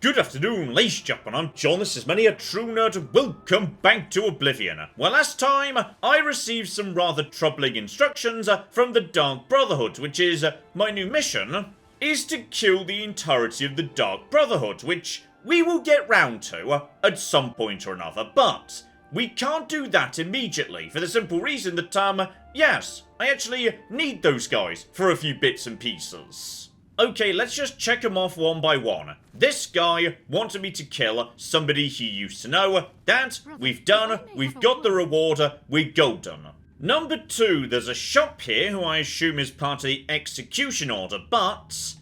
Good afternoon, ladies and gentlemen, I'm John, this is Many a True Nerd, welcome back to Oblivion. Well, last time, I received some rather troubling instructions from the Dark Brotherhood, which is, my new mission, is to kill the entirety of the Dark Brotherhood, which we will get round to at some point or another, but we can't do that immediately, for the simple reason that, yes, I actually need those guys for a few bits and pieces. Okay, let's just check them off one by one. This guy wanted me to kill somebody he used to know. That, we've done, we've got the reward, we're golden. Number 2, there's a shop here who I assume is part of the execution order, but...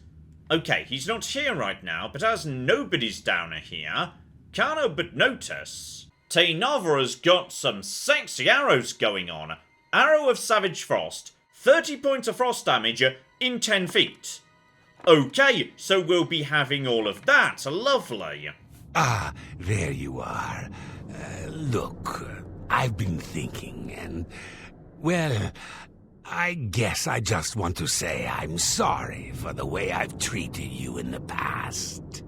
okay, he's not here right now, but as nobody's down here, can't help but notice Tainavara's got some sexy arrows going on. Arrow of Savage Frost, 30 points of frost damage in 10 feet. Okay, so we'll be having all of that. Lovely. Ah, there you are. Look, I've been thinking and, well, I guess I just want to say I'm sorry for the way I've treated you in the past.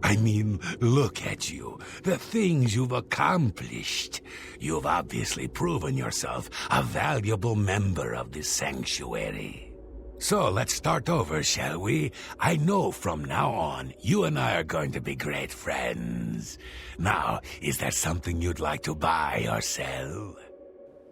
I mean, look at you. The things you've accomplished. You've obviously proven yourself a valuable member of this sanctuary. So let's start over, shall we? I know from now on, you and I are going to be great friends. Now, is there something you'd like to buy or sell?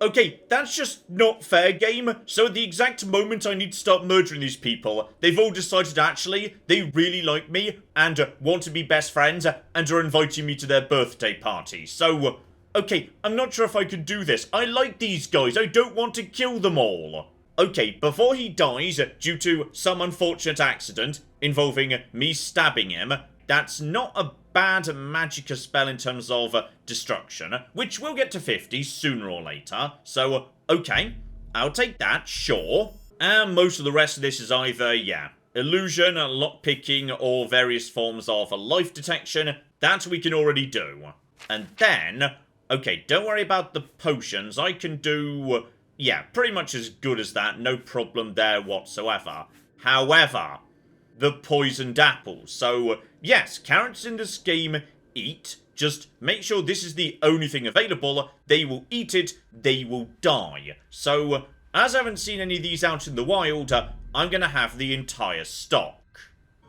Okay, that's just not fair, game. So at the exact moment I need to start murdering these people, they've all decided actually they really like me and want to be best friends and are inviting me to their birthday party. So, okay, I'm not sure if I can do this. I like these guys. I don't want to kill them all. Okay, before he dies due to some unfortunate accident involving me stabbing him, that's not a bad magicka spell in terms of destruction, which we'll get to 50 sooner or later. So, okay, I'll take that, sure. And most of the rest of this is either, yeah, illusion, lockpicking, or various forms of life detection. That we can already do. And then, okay, don't worry about the potions. I can do... yeah, pretty much as good as that, no problem there whatsoever. However, the poisoned apples. So, yes, carrots in this game eat, just make sure this is the only thing available. They will eat it, they will die. So, as I haven't seen any of these out in the wild, I'm gonna have the entire stock.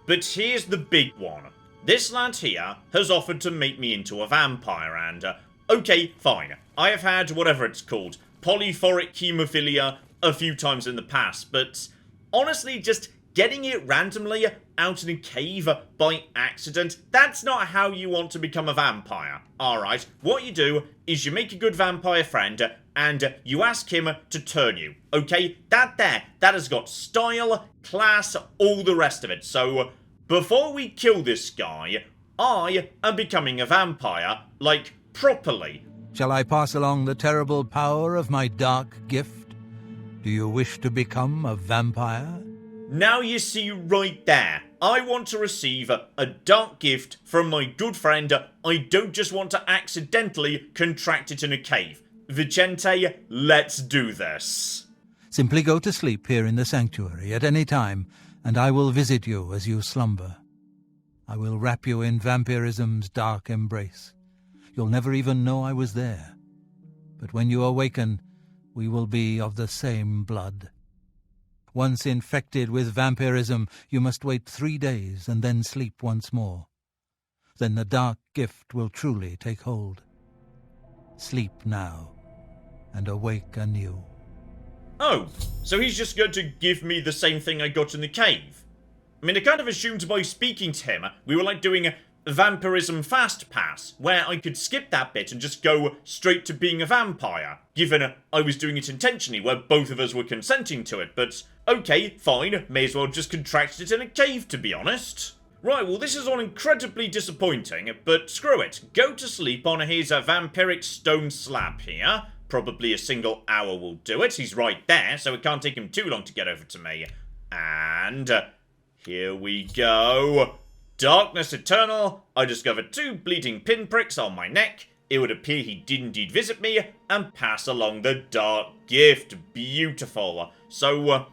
But here's the big one. This lad here has offered to make me into a vampire and, okay, fine. I have had whatever it's called, polyphoric hemophilia a few times in the past, but honestly, just getting it randomly out in a cave by accident, that's not how you want to become a vampire. Alright, what you do is you make a good vampire friend and you ask him to turn you. Okay, that has got style, class, all the rest of it. So, before we kill this guy, I am becoming a vampire, like, properly. Shall I pass along the terrible power of my dark gift? Do you wish to become a vampire? Now you see right there. I want to receive a dark gift from my good friend. I don't just want to accidentally contract it in a cave. Vicente, let's do this. Simply go to sleep here in the sanctuary at any time, and I will visit you as you slumber. I will wrap you in vampirism's dark embrace. You'll never even know I was there. But when you awaken, we will be of the same blood. Once infected with vampirism, you must wait 3 days and then sleep once more. Then the dark gift will truly take hold. Sleep now, and awake anew. Oh, so he's just going to give me the same thing I got in the cave? I mean, I kind of assumed by speaking to him, we were like doing a vampirism fast pass, where I could skip that bit and just go straight to being a vampire, given I was doing it intentionally, where both of us were consenting to it, but okay, fine, may as well just contract it in a cave, to be honest. Right, well this is all incredibly disappointing, but screw it, go to sleep on his vampiric stone slab here. Probably a single hour will do it, he's right there, so it can't take him too long to get over to me. And here we go. Darkness eternal, I discovered 2 bleeding pinpricks on my neck. It would appear he did indeed visit me and pass along the dark gift. Beautiful. So,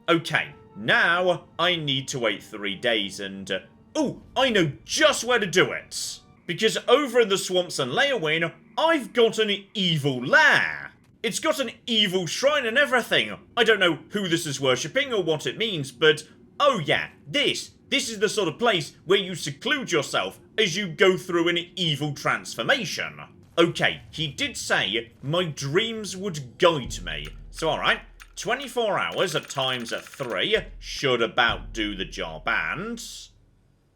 okay, now I need to wait 3 days and Oh, I know just where to do it. Because over in the swamps and Leyawiin, I've got an evil lair. It's got an evil shrine and everything. I don't know who this is worshipping or what it means, but oh yeah, this is the sort of place where you seclude yourself as you go through an evil transformation. Okay, he did say my dreams would guide me. So alright, 24 hours at times at 3 should about do the job, and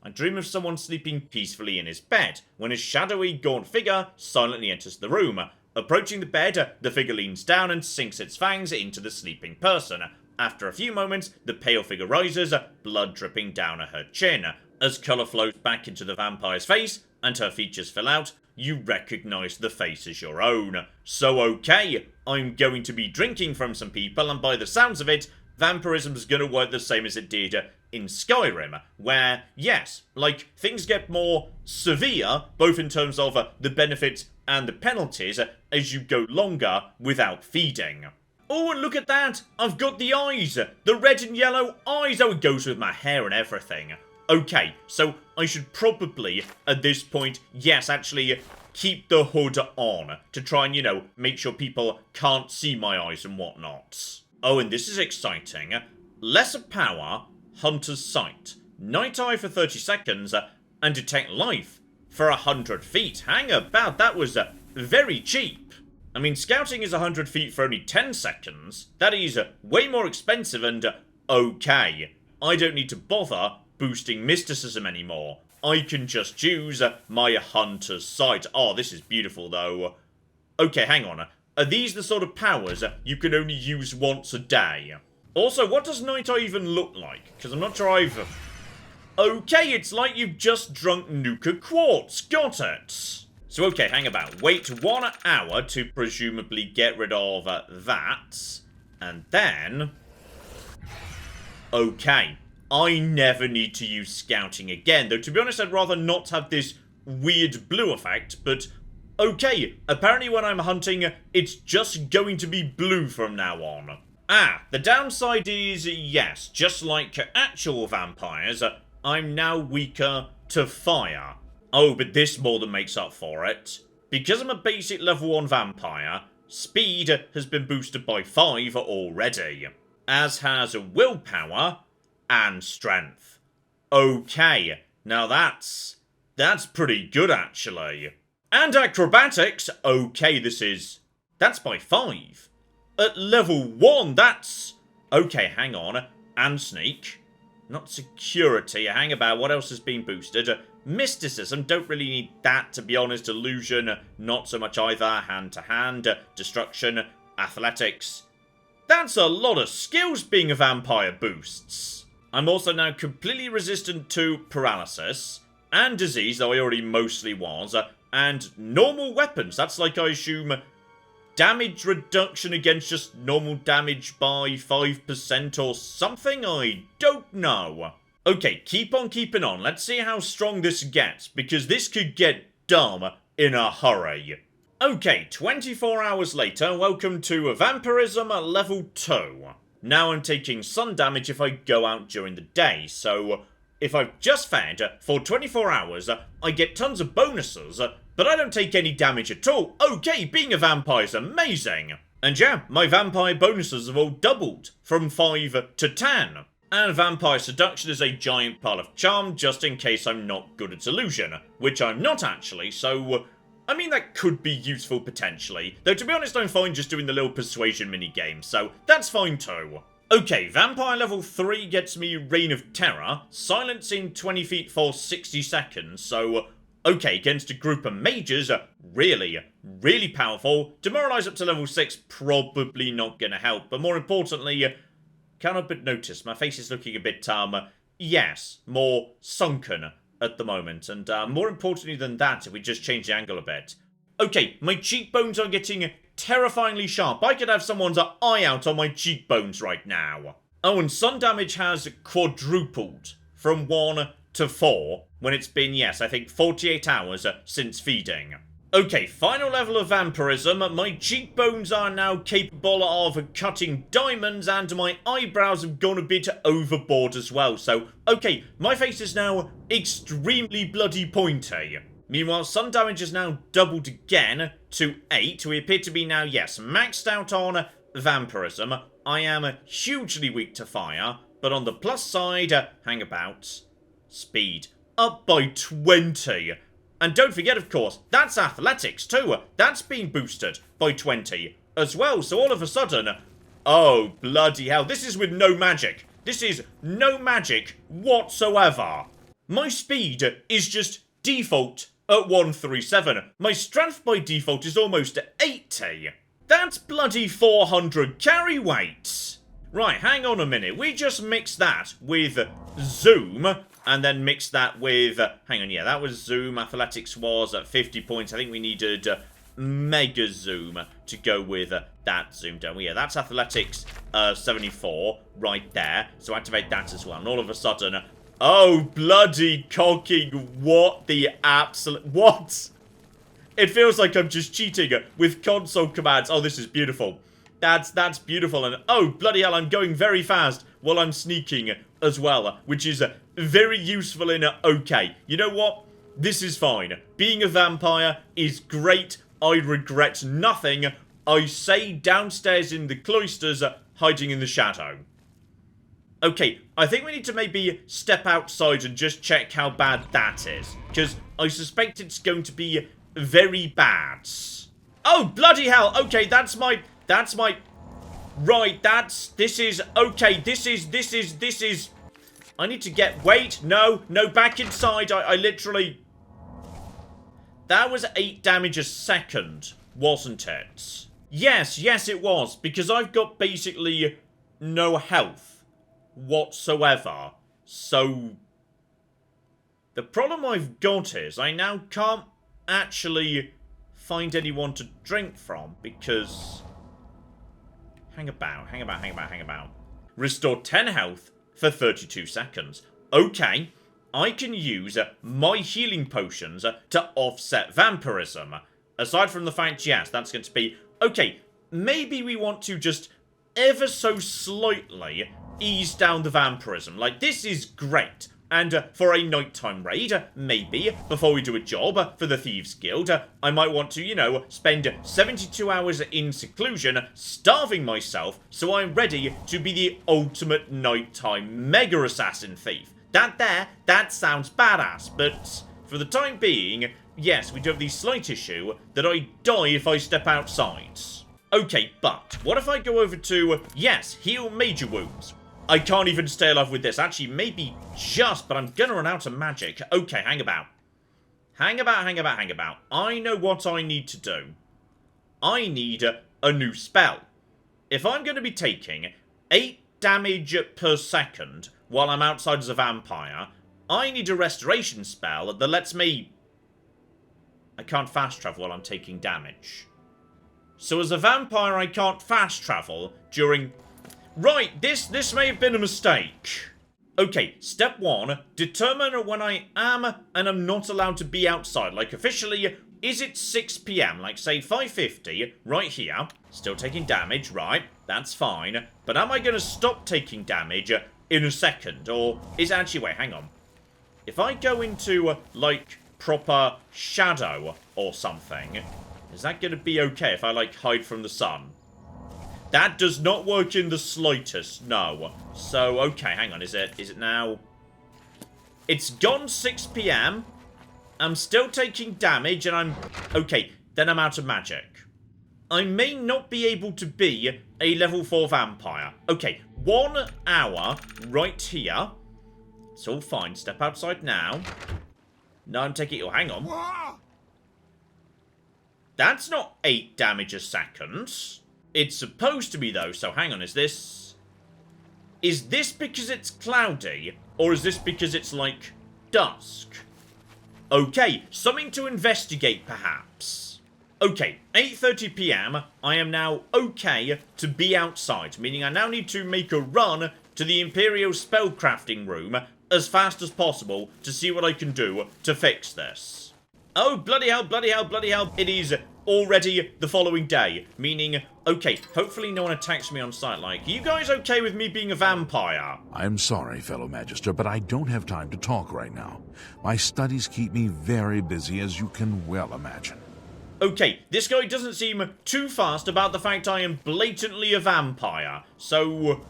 I dream of someone sleeping peacefully in his bed when a shadowy, gaunt figure silently enters the room. Approaching the bed, the figure leans down and sinks its fangs into the sleeping person. After a few moments, the pale figure rises, blood dripping down her chin. As colour flows back into the vampire's face and her features fill out, you recognise the face as your own. So okay, I'm going to be drinking from some people, and by the sounds of it, vampirism's gonna work the same as it did in Skyrim, where, yes, like, things get more severe, both in terms of the benefits and the penalties, as you go longer without feeding. Oh, and look at that! I've got the eyes! The red and yellow eyes! Oh, it goes with my hair and everything. Okay, so I should probably, at this point, yes, actually, keep the hood on to try and, you know, make sure people can't see my eyes and whatnot. Oh, and this is exciting. Lesser power, Hunter's Sight. Night Eye for 30 seconds, and Detect Life for 100 feet. Hang about, that was very cheap. I mean, scouting is 100 feet for only 10 seconds. That is way more expensive and okay. I don't need to bother boosting mysticism anymore. I can just use my Hunter's Sight. Oh, this is beautiful though. Okay, hang on. Are these the sort of powers you can only use once a day? Also, what does Night Eye even look like? Because I'm not sure I've... Okay, it's like you've just drunk Nuka Quartz. Got it. So, okay, hang about. Wait 1 hour to presumably get rid of that. And then... Okay. I never need to use scouting again. Though, to be honest, I'd rather not have this weird blue effect. But, okay. Apparently when I'm hunting, it's just going to be blue from now on. Ah, the downside is, yes, just like actual vampires, I'm now weaker to fire. Oh, but this more than makes up for it. Because I'm a basic level 1 vampire, speed has been boosted by 5 already. As has willpower and strength. Okay, now that's pretty good actually. And acrobatics, okay, that's by 5. At level 1, that's... Okay, hang on. And sneak. Not security, hang about, what else has been boosted? Mysticism, don't really need that, to be honest. Illusion, not so much either. Hand-to-hand, destruction, athletics. That's a lot of skills being a vampire boosts. I'm also now completely resistant to paralysis, and disease, though I already mostly was, and normal weapons. That's like, I assume, damage reduction against just normal damage by 5% or something? I don't know. Okay, keep on keeping on. Let's see how strong this gets, because this could get dumb in a hurry. Okay, 24 hours later, welcome to Vampirism at level 2. Now I'm taking sun damage if I go out during the day, so if I've just fed for 24 hours, I get tons of bonuses, but I don't take any damage at all. Okay, being a vampire is amazing. And yeah, my vampire bonuses have all doubled from 5 to 10. And vampire seduction is a giant pile of charm just in case I'm not good at illusion, which I'm not actually, so I mean that could be useful potentially. Though to be honest, I'm fine just doing the little persuasion minigame, so that's fine too. Okay, vampire level 3 gets me Reign of Terror, silence in 20 feet for 60 seconds, so okay, against a group of mages, really, really powerful. Demoralize up to level 6, probably not gonna help, but more importantly, can't help but notice my face is looking a bit, yes, more sunken at the moment, and more importantly than that, if we just change the angle a bit. Okay, my cheekbones are getting terrifyingly sharp. I could have someone's eye out on my cheekbones right now. Oh, and sun damage has quadrupled from 1 to 4 when it's been, yes, I think 48 hours since feeding. Okay, final level of vampirism. My cheekbones are now capable of cutting diamonds, and my eyebrows have gone a bit overboard as well. So, okay, my face is now extremely bloody pointy. Meanwhile, sun damage is now doubled again to 8. We appear to be now, yes, maxed out on vampirism. I am hugely weak to fire, but on the plus side, hang about, speed up by 20. And don't forget, of course, that's athletics too. That's been boosted by 20 as well. So all of a sudden, oh, bloody hell. This is with no magic. This is no magic whatsoever. My speed is just default at 137. My strength by default is almost at 80. That's bloody 400 carry weight. Right, hang on a minute. We just mixed that with zoom. And then mix that with, hang on, yeah, that was zoom. Athletics was at 50 points. I think we needed mega zoom to go with that zoom, don't we? Yeah, that's athletics 74 right there. So activate that as well. And all of a sudden, oh, bloody cocking. What the absolute, what? It feels like I'm just cheating with console commands. Oh, this is beautiful. That's beautiful. And oh, bloody hell, I'm going very fast while I'm sneaking as well, which is very useful in okay. You know what? This is fine. Being a vampire is great. I regret nothing. I say downstairs in the cloisters, hiding in the shadow. Okay, I think we need to maybe step outside and just check how bad that is, because I suspect it's going to be very bad. Oh, bloody hell. Okay, that's my... Right, this is... Okay, this is... I need to get... Wait, no, back inside. I literally... That was 8 damage a second, wasn't it? Yes, it was, because I've got basically no health whatsoever. So... The problem I've got is I now can't actually find anyone to drink from, because... Hang about. Restore 10 health for 32 seconds. Okay, I can use my healing potions to offset vampirism. Aside from the fact, yes, that's going to be... Okay, maybe we want to just ever so slightly ease down the vampirism. Like, this is great. And for a nighttime raid, maybe, before we do a job for the Thieves Guild, I might want to, you know, spend 72 hours in seclusion, starving myself, so I'm ready to be the ultimate nighttime mega assassin thief. That sounds badass, but for the time being, yes, we do have the slight issue that I die if I step outside. Okay, but what if I go over to, yes, heal major wounds? I can't even stay alive with this. Actually, maybe just, but I'm gonna run out of magic. Okay, hang about. I know what I need to do. I need a new spell. If I'm going to be taking 8 damage per second while I'm outside as a vampire, I need a restoration spell that lets me... I can't fast travel while I'm taking damage. So as a vampire, I can't fast travel during... Right, this may have been a mistake. Okay, step 1, determine when I am and am not allowed to be outside. Like, officially, is it 6 PM? Like, say, 5:50, right here. Still taking damage, right, that's fine. But am I going to stop taking damage in a second? Or is actually, wait, hang on. If I go into, like, proper shadow or something, is that going to be okay if I, like, hide from the sun? That does not work in the slightest, no. So, okay, hang on, is it now? It's gone 6 PM. I'm still taking damage, and I'm... Okay, then I'm out of magic. I may not be able to be a level 4 vampire. Okay, 1 hour right here. It's all fine. Step outside now. No, I'm taking... Oh, hang on. That's not 8 damage a second. It's supposed to be, though, so hang on, is this because it's cloudy, or is this because it's, like, dusk? Okay, something to investigate, perhaps. Okay, 8:30 PM, I am now okay to be outside, meaning I now need to make a run to the Imperial Spellcrafting Room as fast as possible to see what I can do to fix this. Oh, bloody hell, bloody hell, bloody hell. It is already the following day. Meaning, okay, hopefully no one attacks me on sight. Like, are you guys okay with me being a vampire? I'm sorry, fellow Magister, but I don't have time to talk right now. My studies keep me very busy, as you can well imagine. Okay, this guy doesn't seem too fast about the fact I am blatantly a vampire. So,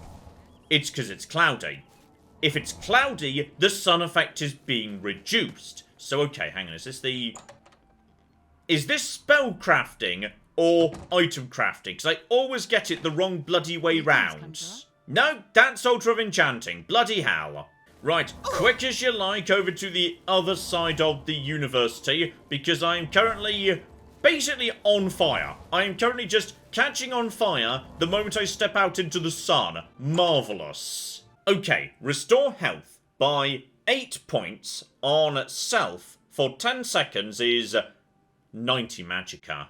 it's because it's cloudy. If it's cloudy, the sun effect is being reduced. So, okay, hang on, is this spell crafting or item crafting? Because I always get it the wrong bloody way round. No, that's Ultra of Enchanting. Bloody hell. Right, quick as you like over to the other side of the university, because I am currently basically on fire. I am currently just catching on fire the moment I step out into the sun. Marvellous. Okay, restore health by 8 points on self for 10 seconds is 90 magicka.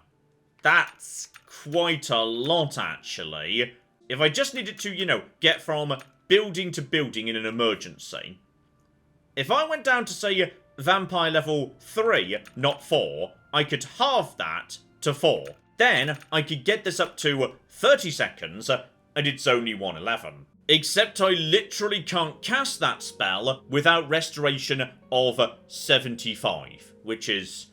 That's quite a lot, actually. If I just needed to, you know, get from building to building in an emergency. If I went down to, say, vampire level 3, not 4, I could halve that to 4. Then I could get this up to 30 seconds, and it's only 111. Except I literally can't cast that spell without restoration of 75, which is...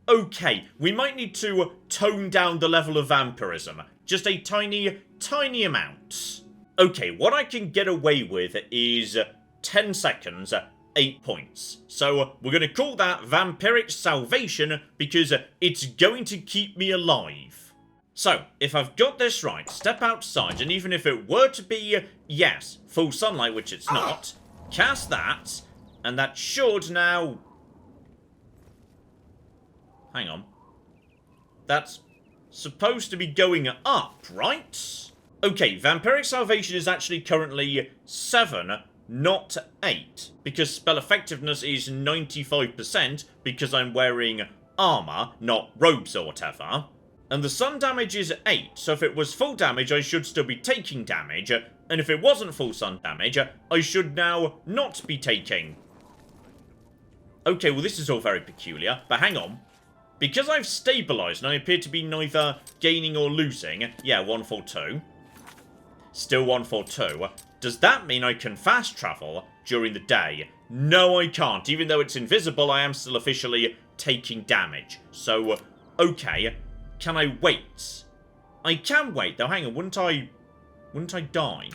okay, we might need to tone down the level of vampirism. Just a tiny, tiny amount. Okay, what I can get away with is 10 seconds, 8 points. So we're going to call that Vampiric Salvation because it's going to keep me alive. So, if I've got this right, step outside, and even if it were to be, yes, full sunlight, which it's not, cast that, and that should now... hang on. That's supposed to be going up, right? Okay, Vampiric Salvation is actually currently 7, not 8, because spell effectiveness is 95% because I'm wearing armor, not robes or whatever. And the sun damage is 8, so if it was full damage, I should still be taking damage, and if it wasn't full sun damage, I should now not be taking. Okay, well this is all very peculiar, but hang on. Because I've stabilised and I appear to be neither gaining or losing, yeah, 142. Still 142. Does that mean I can fast travel during the day? No, I can't. Even though it's invisible, I am still officially taking damage. So, okay. Can I wait? I can wait, though. Hang on, wouldn't I die?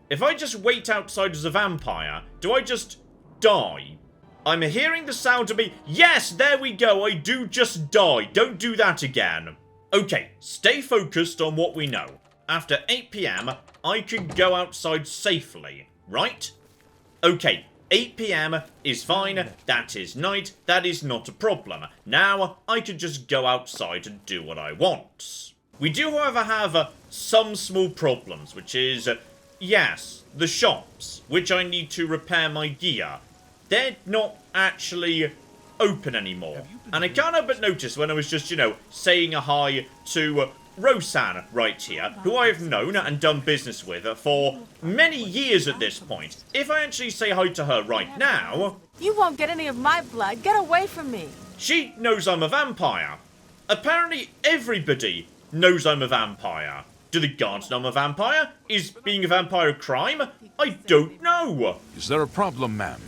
If I just wait outside as a vampire, do I just die? I'm hearing the sound of me. Yes, there we go. I do just die. Don't do that again. Okay, stay focused on what we know. After 8 PM, I can go outside safely, right? Okay, 8 PM is fine. That is night. That is not a problem. Now, I can just go outside and do what I want. We do, however, have some small problems, which is, yes, the shops, which I need to repair my gear. They're not actually open anymore. And I can't help but notice when I was just, you know, saying a hi to Rosanne right here, who I have known and done business with for many years at this point. If I actually say hi to her right now... You won't get any of my blood. Get away from me. She knows I'm a vampire. Apparently everybody knows I'm a vampire. Do the guards know I'm a vampire? Is being a vampire a crime? I don't know. Is there a problem, ma'am?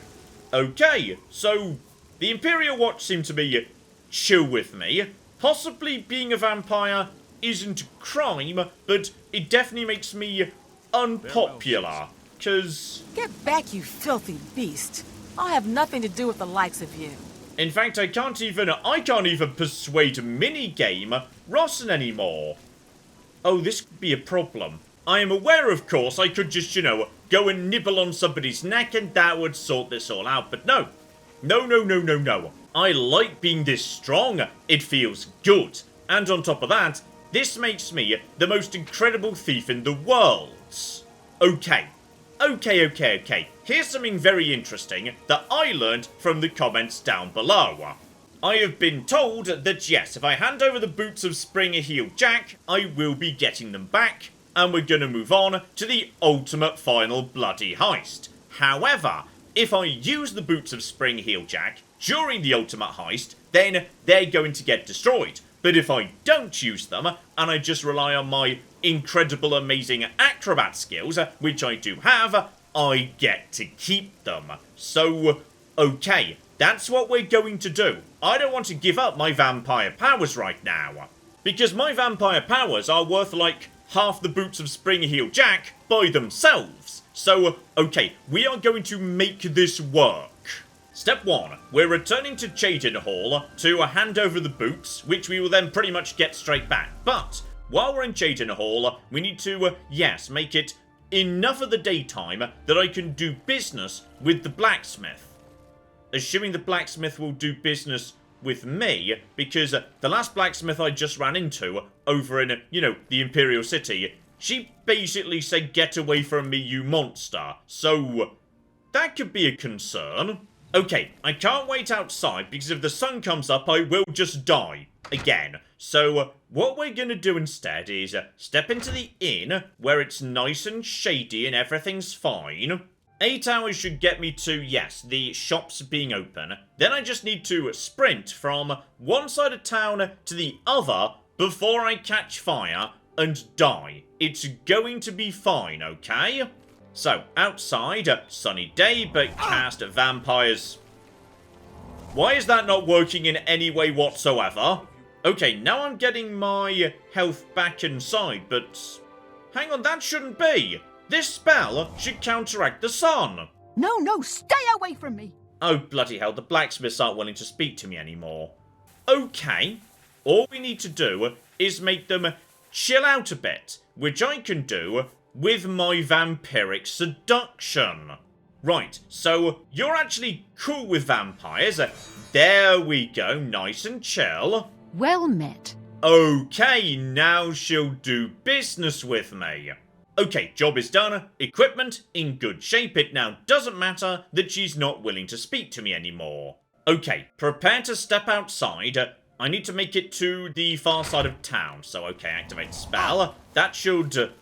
Okay, so the Imperial Watch seem to be chill with me. Possibly being a vampire isn't a crime, but it definitely makes me unpopular, because... Get back, you filthy beast. I'll have nothing to do with the likes of you. In fact, I can't even persuade Minigame Rossen anymore. Oh, this could be a problem. I am aware, of course, I could just, you know, go and nibble on somebody's neck and that would sort this all out, but no. No. I like being this strong. It feels good. And on top of that, this makes me the most incredible thief in the world. Okay. Here's something very interesting that I learned from the comments down below. I have been told that yes, if I hand over the boots of Spring Heel Jack, I will be getting them back, and we're going to move on to the ultimate final bloody heist. However, if I use the boots of Spring Heel Jack, during the ultimate heist, then they're going to get destroyed. But if I don't use them, and I just rely on my incredible, amazing acrobat skills, which I do have, I get to keep them. So, okay, that's what we're going to do. I don't want to give up my vampire powers right now, because my vampire powers are worth like half the boots of Spring-Heel Jack by themselves. So, okay, we are going to make this work. Step 1. We're returning to Cheydinhall to hand over the boots, which we will then pretty much get straight back. But, while we're in Cheydinhall, we need to, yes, make it enough of the daytime that I can do business with the blacksmith. Assuming the blacksmith will do business with me, because the last blacksmith I just ran into over in, the Imperial City, she basically said, "Get away from me, you monster." So, that could be a concern. Okay, I can't wait outside, because if the sun comes up, I will just die. Again. So, what we're gonna do instead is step into the inn, where it's nice and shady and everything's fine. 8 hours should get me to, yes, the shops being open. Then I just need to sprint from one side of town to the other before I catch fire and die. It's going to be fine, okay? So, outside, sunny day, but cast vampires. Why is that not working in any way whatsoever? Okay, now I'm getting my health back inside, but hang on, that shouldn't be. This spell should counteract the sun. No, stay away from me. Oh, bloody hell, the blacksmiths aren't willing to speak to me anymore. Okay, all we need to do is make them chill out a bit, which I can do with my vampiric seduction. Right, so you're actually cool with vampires. There we go, nice and chill. Well met. Okay, now she'll do business with me. Okay, job is done. Equipment in good shape. It now doesn't matter that she's not willing to speak to me anymore. Okay, prepare to step outside. I need to make it to the far side of town. So, okay, activate spell. That should...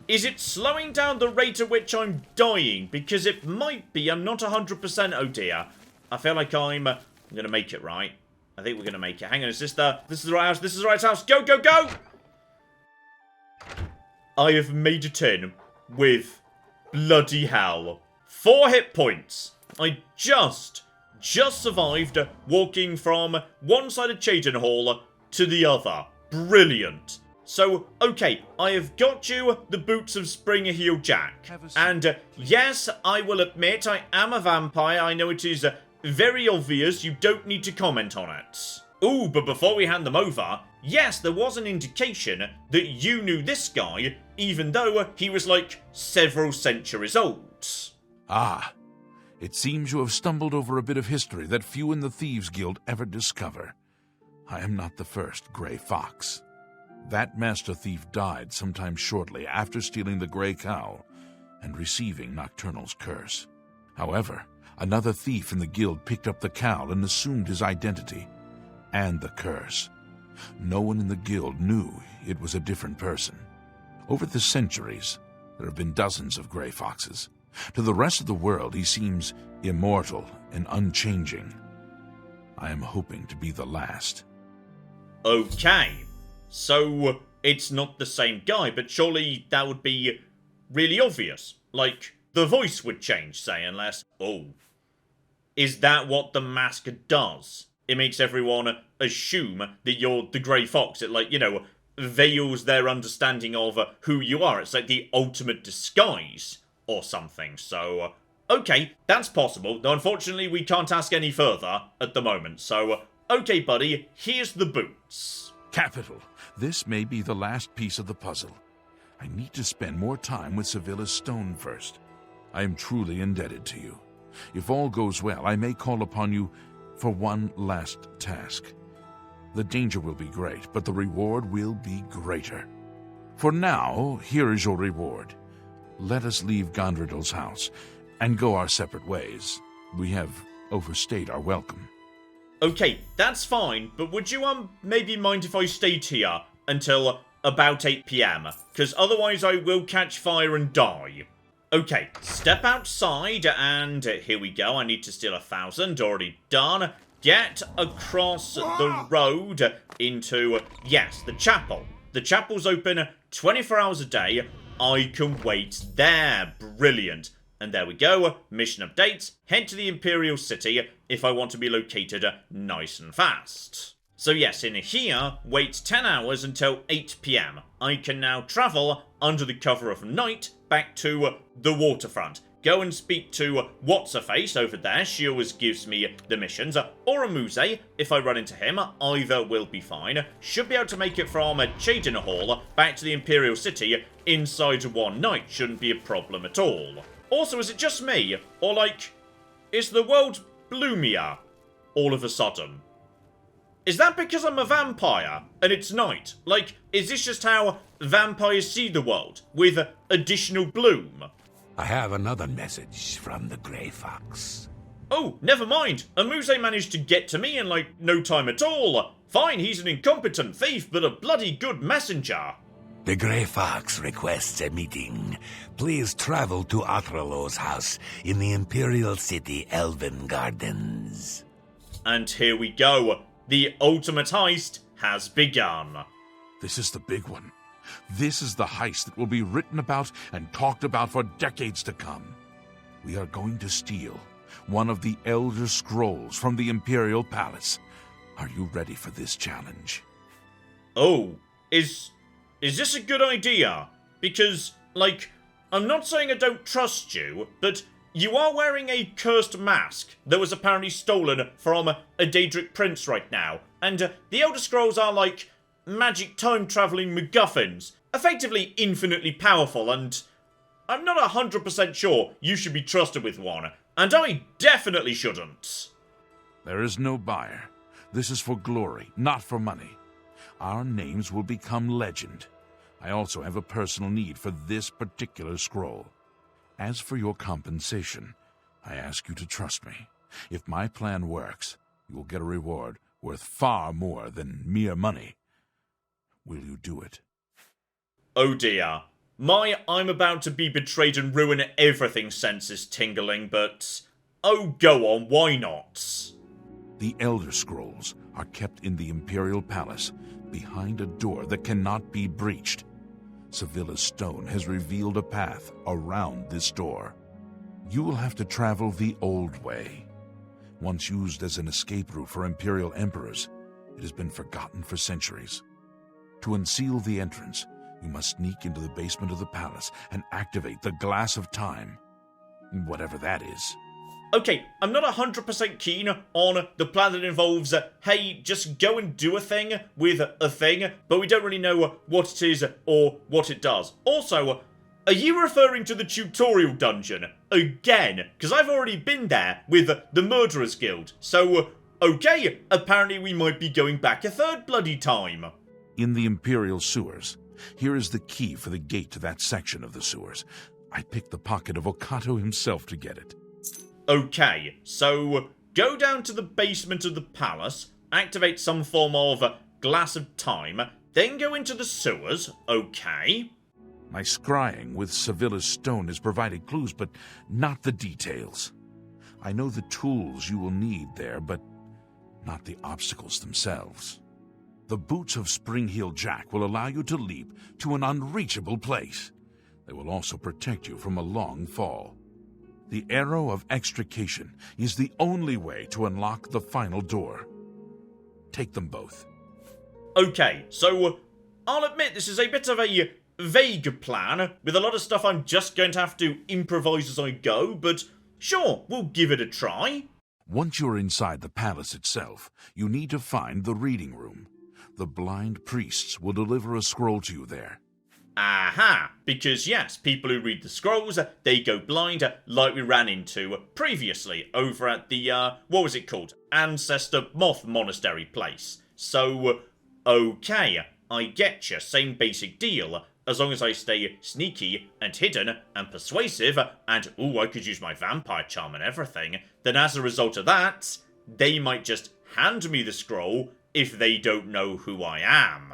Is it slowing down the rate at which I'm dying? Because it might be. I'm not 100%. Oh, dear. I feel like I'm going to make it, right? I think we're going to make it. Hang on, is this the... This is the right house. This is the right house. Go, go, go! I have made it in with bloody hell. 4 hit points. I just survived walking from one side of Cheydinhall to the other. Brilliant. So, okay, I have got you the boots of Spring-Heel Jack. And yes, I will admit I am a vampire. I know it is very obvious. You don't need to comment on it. Ooh, but before we hand them over, yes, there was an indication that you knew this guy, even though he was like several centuries old. Ah, it seems you have stumbled over a bit of history that few in the Thieves' Guild ever discover. I am not the first Grey Fox. That master thief died sometime shortly after stealing the Grey Cowl and receiving Nocturnal's curse. However, another thief in the guild picked up the cowl and assumed his identity and the curse. No one in the guild knew it was a different person. Over the centuries, there have been dozens of Grey Foxes. To the rest of the world, he seems immortal and unchanging. I am hoping to be the last. Okay, so it's not the same guy, but surely that would be really obvious. Like, the voice would change, say, unless... Oh. Is that what the mask does? It makes everyone assume that you're the Grey Fox. It, like, veils their understanding of who you are. It's like the ultimate disguise or something. So, okay, that's possible. Though, unfortunately, we can't ask any further at the moment. So, okay, buddy, here's the boots. Capital. This may be the last piece of the puzzle. I need to spend more time with Sevilla's stone first. I am truly indebted to you. If all goes well, I may call upon you for one last task. The danger will be great, but the reward will be greater. For now, here is your reward. Let us leave Gondredal's house and go our separate ways. We have overstayed our welcome. Okay, that's fine, but would you maybe mind if I stayed here until about 8 PM? Because otherwise I will catch fire and die. Okay, step outside, and here we go. I need to steal 1,000, already done. Get across the road into, yes, the chapel. The chapel's open 24 hours a day. I can wait there. Brilliant. And there we go. Mission updates. Head to the Imperial City if I want to be located nice and fast. So yes, in here, wait 10 hours until 8 PM. I can now travel under the cover of night back to the waterfront. Go and speak to What's-Her-Face over there. She always gives me the missions. Or a Muse, if I run into him. Either will be fine. Should be able to make it from Chadin Hall back to the Imperial City inside one night. Shouldn't be a problem at all. Also, is it just me? Or like, is the world bloomier all of a sudden? Is that because I'm a vampire and it's night? Like, is this just how vampires see the world, with additional bloom? I have another message from the Grey Fox. Oh, never mind. Amuse managed to get to me in, like, no time at all. Fine, he's an incompetent thief, but a bloody good messenger. The Grey Fox requests a meeting. Please travel to Atralo's house in the Imperial City Elven Gardens. And here we go. The ultimate heist has begun. This is the big one. This is the heist that will be written about and talked about for decades to come. We are going to steal one of the Elder Scrolls from the Imperial Palace. Are you ready for this challenge? Oh, is this a good idea? Because, like, I'm not saying I don't trust you, but you are wearing a cursed mask that was apparently stolen from a Daedric prince right now. And the Elder Scrolls are like magic time-travelling MacGuffins, effectively infinitely powerful, and I'm not 100% sure you should be trusted with one, and I definitely shouldn't. There is no buyer. This is for glory, not for money. Our names will become legend. I also have a personal need for this particular scroll. As for your compensation, I ask you to trust me. If my plan works, you will get a reward worth far more than mere money. Will you do it? Oh dear. My I'm about to be betrayed and ruin everything sense is tingling, but oh go on, why not? The Elder Scrolls are kept in the Imperial Palace, behind a door that cannot be breached. Sevilla's stone has revealed a path around this door. You will have to travel the old way. Once used as an escape route for Imperial Emperors, it has been forgotten for centuries. To unseal the entrance, you must sneak into the basement of the palace and activate the Glass of Time. Whatever that is. Okay, I'm not 100% keen on the plan that involves, hey, just go and do a thing with a thing, but we don't really know what it is or what it does. Also, are you referring to the tutorial dungeon again? Because I've already been there with the Murderers Guild. So, okay, apparently we might be going back a third bloody time. In the Imperial sewers, here is the key for the gate to that section of the sewers. I picked the pocket of Okato himself to get it. Okay, so go down to the basement of the palace, activate some form of Glass of Time, then go into the sewers, okay? My scrying with Sevilla's stone has provided clues, but not the details. I know the tools you will need there, but not the obstacles themselves. The boots of Spring-Heel Jack will allow you to leap to an unreachable place. They will also protect you from a long fall. The Arrow of Extrication is the only way to unlock the final door. Take them both. Okay, so I'll admit this is a bit of a vague plan, with a lot of stuff I'm just going to have to improvise as I go, but sure, we'll give it a try. Once you're inside the palace itself, you need to find the reading room. The blind priests will deliver a scroll to you there. Aha, because yes, people who read the scrolls, they go blind, like we ran into previously over at the, what was it called? Ancestor Moth Monastery place. So, okay, I getcha, same basic deal. As long as I stay sneaky and hidden and persuasive, and ooh, I could use my vampire charm and everything, then as a result of that, they might just hand me the scroll if they don't know who I am.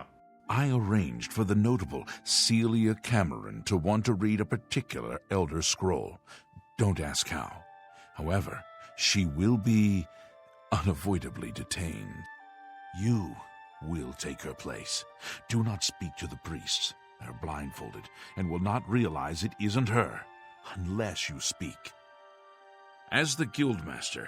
I arranged for the notable Celia Cameron to want to read a particular Elder Scroll. Don't ask how. However, she will be unavoidably detained. You will take her place. Do not speak to the priests. They're blindfolded and will not realize it isn't her unless you speak. As the Guildmaster,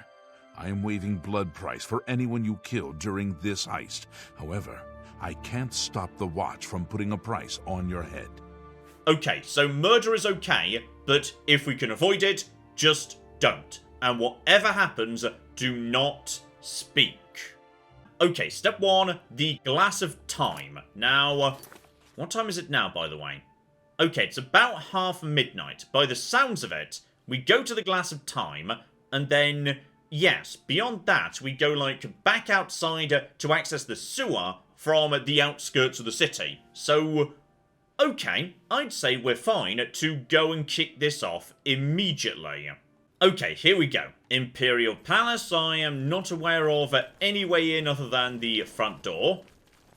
I am waiving blood price for anyone you kill during this heist. However, I can't stop the Watch from putting a price on your head. Okay, so murder is okay, but if we can avoid it, just don't. And whatever happens, do not speak. Okay, step 1, the glass of time. Now, what time is it now, by the way? Okay, it's about half midnight. By the sounds of it, we go to the glass of time, and then, yes, beyond that, we go, like, back outside to access the sewer from the outskirts of the city. So, okay, I'd say we're fine to go and kick this off immediately. Okay, here we go. Imperial Palace, I am not aware of any way in other than the front door.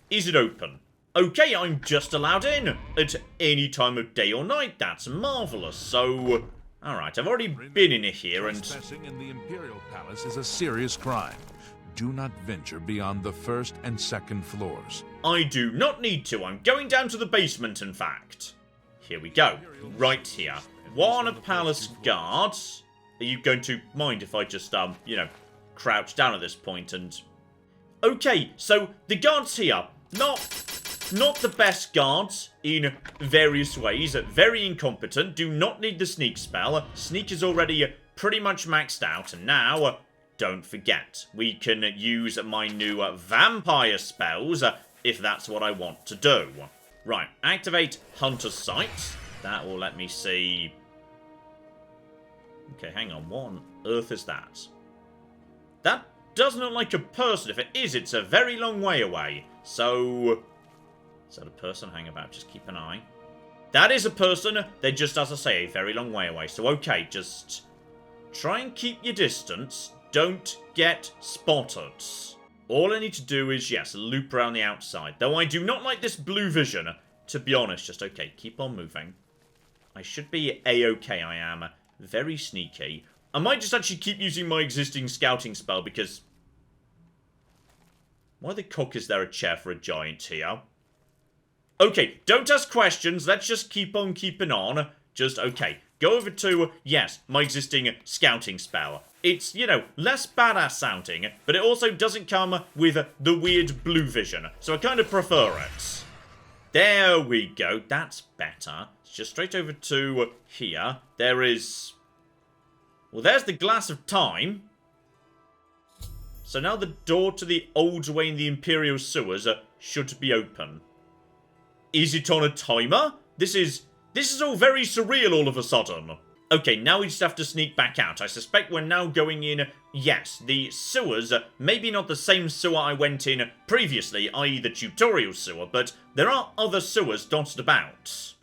Is it open? Okay, I'm just allowed in at any time of day or night. That's marvellous. So, alright, I've already been in here and... Trespassing in the Imperial Palace is a serious crime. Do not venture beyond the first and second floors. I do not need to. I'm going down to the basement, in fact. Here we go. Right here. One palace guards. Are you going to mind if I just, you know, crouch down at this point and... Okay, so the guards here, not the best guards in various ways. Very incompetent. Do not need the sneak spell. Sneak is already pretty much maxed out. And now, don't forget, we can use my new vampire spells if that's what I want to do. Right, activate Hunter's Sight. That will let me see... Okay, hang on. What on earth is that? That doesn't look like a person. If it is, it's a very long way away. So... Is that a person? Hang about. Just keep an eye. That is a person. They're just, as I say, a very long way away. So, okay, just try and keep your distance. Don't get spotted. All I need to do is, yes, loop around the outside. Though I do not like this blue vision, to be honest. Just, okay, keep on moving. I should be A-okay, I am. Very sneaky. I might just actually keep using my existing scouting spell because... Why the cock is there a chair for a giant here? Okay, don't ask questions. Let's just keep on keeping on. Just, okay, go over to, yes, my existing scouting spell. It's, you know, less badass sounding, but it also doesn't come with the weird blue vision. So I kind of prefer it. There we go. That's better. It's just straight over to here. There is... Well, there's the glass of time. So now the door to the old way in the Imperial sewers should be open. Is it on a timer? This is all very surreal all of a sudden. Okay, now we just have to sneak back out. I suspect we're now going in, yes, the sewers. Maybe not the same sewer I went in previously, i.e. the tutorial sewer, but there are other sewers dotted about.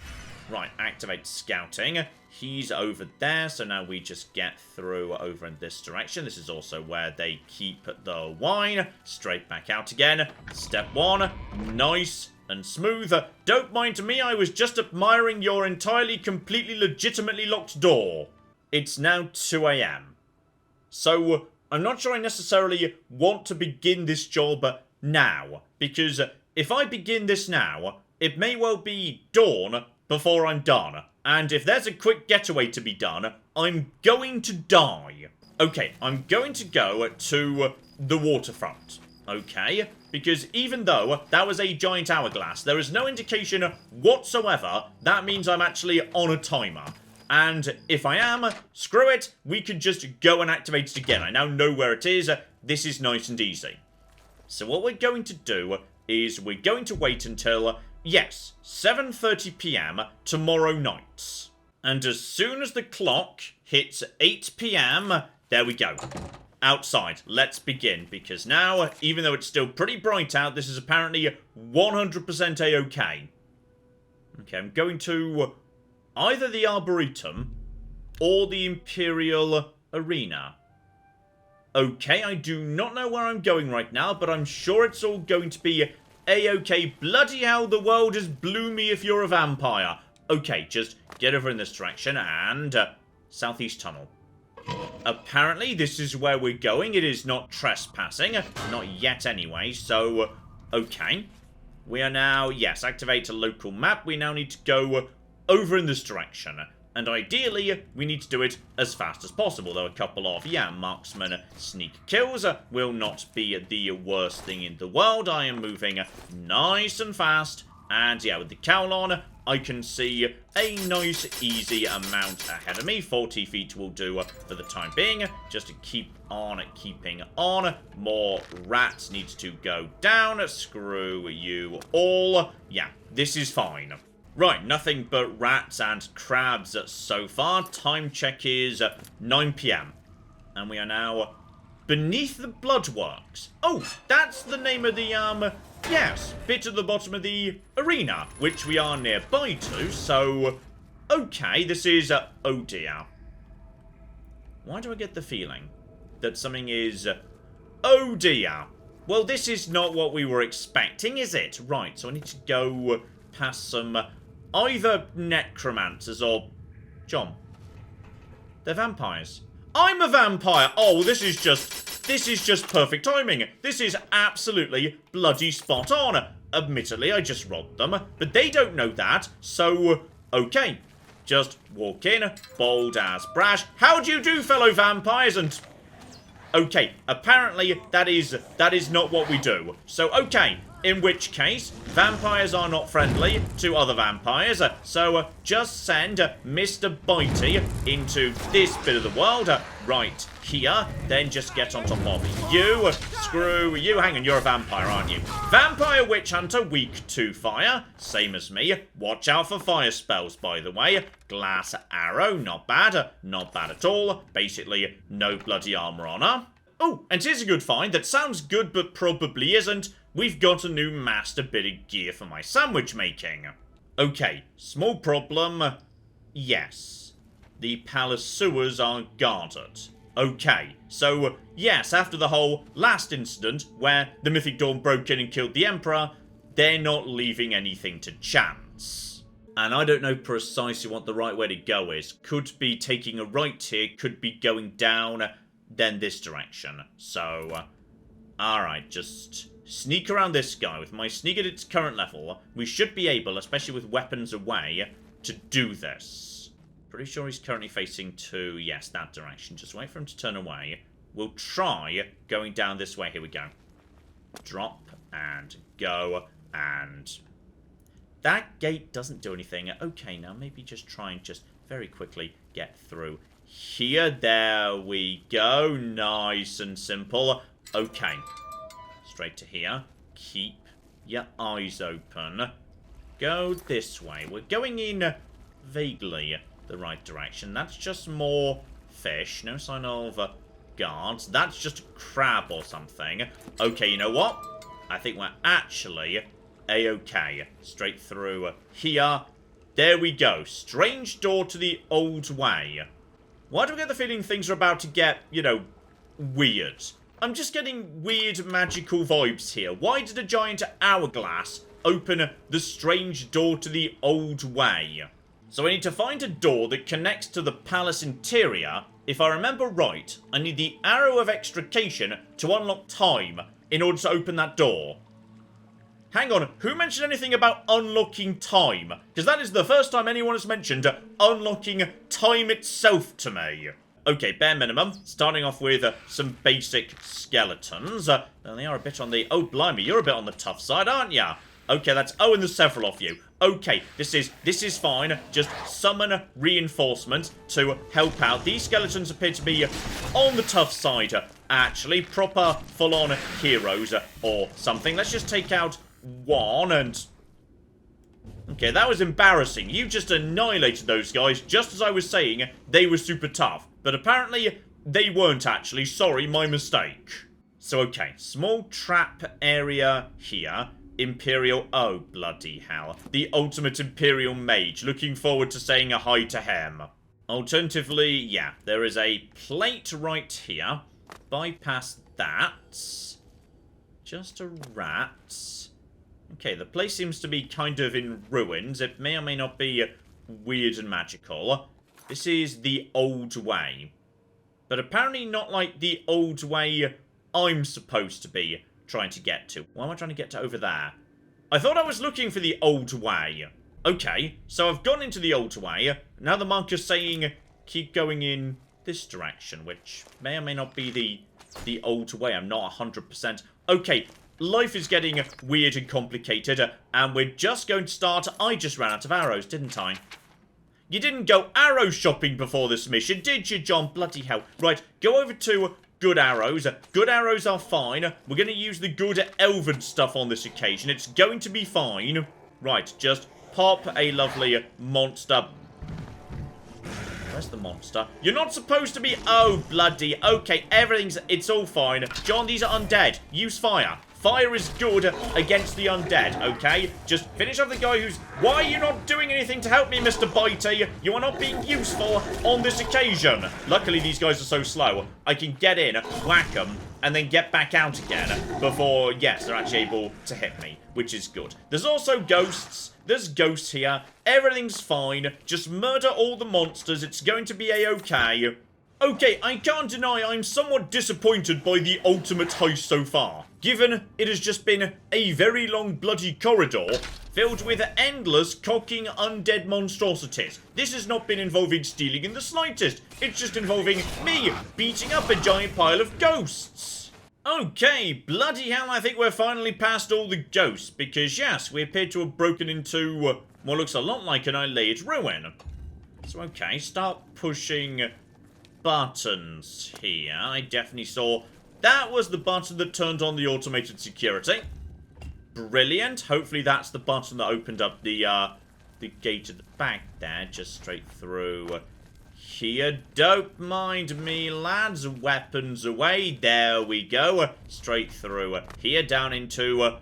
Right, activate scouting. He's over there, so now we just get through over in this direction. This is also where they keep the wine. Straight back out again. Step 1, nice and smooth. Don't mind me, I was just admiring your entirely, completely, legitimately locked door. It's now 2 AM. So, I'm not sure I necessarily want to begin this job now. Because if I begin this now, it may well be dawn before I'm done. And if there's a quick getaway to be done, I'm going to die. Okay, I'm going to go to the waterfront. Okay? Because even though that was a giant hourglass, there is no indication whatsoever that means I'm actually on a timer. And if I am, screw it, we can just go and activate it again. I now know where it is. This is nice and easy. So what we're going to do is we're going to wait until... Yes, 7:30 PM tomorrow night. And as soon as the clock hits 8 PM, there we go. Outside, let's begin. Because now, even though it's still pretty bright out, this is apparently 100% A-okay. Okay, I'm going to either the Arboretum or the Imperial Arena. Okay, I do not know where I'm going right now, but I'm sure it's all going to be A-okay. Bloody hell, the world is bloomy if you're a vampire. Okay, just get over in this direction and... southeast tunnel. Apparently, this is where we're going. It is not trespassing. Not yet, anyway. So, okay. We are now... Yes, activate a local map. We now need to go over in this direction. And ideally, we need to do it as fast as possible. Though a couple of, marksman sneak kills will not be the worst thing in the world. I am moving nice and fast. And yeah, with the cowl on, I can see a nice, easy amount ahead of me. 40 feet will do for the time being. Just to keep on keeping on. More rats needs to go down. Screw you all. Yeah, this is fine. Right, nothing but rats and crabs so far. Time check is 9 PM. And we are now beneath the Bloodworks. Oh, that's the name of the, yes, bit at the bottom of the arena, which we are nearby to, so... Okay, this is... oh dear. Why do I get the feeling that something is... oh dear. Well, this is not what we were expecting, is it? Right, so I need to go past some... either necromancers or... John. They're vampires. I'm a vampire! Oh, this is just perfect timing. This is absolutely bloody spot on. Admittedly, I just robbed them, but they don't know that, so... okay. Just walk in, bold as brash. How do you do, fellow vampires? And... okay, apparently that is not what we do. So, okay. In which case, vampires are not friendly to other vampires, so just send Mr. Bitey into this bit of the world, right here, then just get on top of you. Screw you. Hang on, you're a vampire, aren't you? Vampire Witch Hunter, weak to fire, same as me. Watch out for fire spells, by the way. Glass Arrow, not bad at all. Basically, no bloody armor on her. Oh, and here's a good find that sounds good but probably isn't. We've got a new master bit of gear for my sandwich making. Okay, small problem. Yes. The palace sewers are guarded. Okay, so yes, after the whole last incident where the Mythic Dawn broke in and killed the Emperor, they're not leaving anything to chance. And I don't know precisely what the right way to go is. Could be taking a right here, could be going down, then this direction. So, alright, just... sneak around this guy. With my sneak at its current level, we should be able, especially with weapons away, to do this. Pretty sure he's currently facing to, yes, that direction. Just wait for him to turn away. We'll try going down this way. Here we go. Drop and go and... that gate doesn't do anything. Okay, now maybe just try and just very quickly get through here. There we go. Nice and simple. Okay. Straight to here. Keep your eyes open. Go this way. We're going in vaguely the right direction. That's just more fish. No sign of guards. That's just a crab or something. Okay, you know what? I think we're actually a-okay. Straight through here. There we go. Strange door to the old way. Why do I get the feeling things are about to get, you know, weird? I'm just getting weird magical vibes here. Why did a giant hourglass open the strange door to the old way? So I need to find a door that connects to the palace interior. If I remember right, I need the arrow of extrication to unlock time in order to open that door. Hang on, who mentioned anything about unlocking time? Because that is the first time anyone has mentioned unlocking time itself to me. Okay, bare minimum. Starting off with some basic skeletons. They are a bit on the... oh, blimey, you're a bit on the tough side, aren't ya? Okay, that's... oh, and there's several of you. Okay, this is fine. Just summon reinforcements to help out. These skeletons appear to be on the tough side, actually. Proper, full-on heroes or something. Let's just take out one and... okay, that was embarrassing. You just annihilated those guys just as I was saying they were super tough. But apparently, they weren't actually. Sorry, my mistake. So, okay. Small trap area here. Imperial... oh, bloody hell. The ultimate Imperial Mage. Looking forward to saying a hi to him. Alternatively, yeah. There is a plate right here. Bypass that. Just a rat. Okay, the place seems to be kind of in ruins. It may or may not be weird and magical. This is the old way. But apparently not like the old way I'm supposed to be trying to get to. Why am I trying to get to over there? I thought I was looking for the old way. Okay, so I've gone into the old way. Now the marker's saying keep going in this direction, which may or may not be the old way. I'm not 100%. Okay, life is getting weird and complicated, and we're just going to start. I just ran out of arrows, didn't I? You didn't go arrow shopping before this mission, did you, John? Bloody hell. Right, go over to good arrows. Good arrows are fine. We're going to use the good elven stuff on this occasion. It's going to be fine. Right, just pop a lovely monster. Where's the monster? You're not supposed to be... Oh, bloody... Okay, it's all fine. John, these are undead. Use fire. Fire is good against the undead, okay? Just finish off the guy who's... Why are you not doing anything to help me, Mr. Bitey? You are not being useful on this occasion. Luckily, these guys are so slow. I can get in, whack them, and then get back out again before, yes, they're actually able to hit me, which is good. There's also ghosts. There's ghosts here. Everything's fine. Just murder all the monsters. It's going to be a-okay. Okay, I can't deny I'm somewhat disappointed by the ultimate heist so far, given it has just been a very long bloody corridor filled with endless cocking undead monstrosities. This has not been involving stealing in the slightest. It's just involving me beating up a giant pile of ghosts. Okay, bloody hell, I think we're finally past all the ghosts, because yes, we appear to have broken into what looks a lot like an alleged ruin. So okay, start pushing buttons here. I definitely saw that was the button that turned on the automated security. Brilliant. Hopefully that's the button that opened up the gate at the back there, just straight through here. Don't mind me, lads. Weapons away. There we go. Straight through here, down into...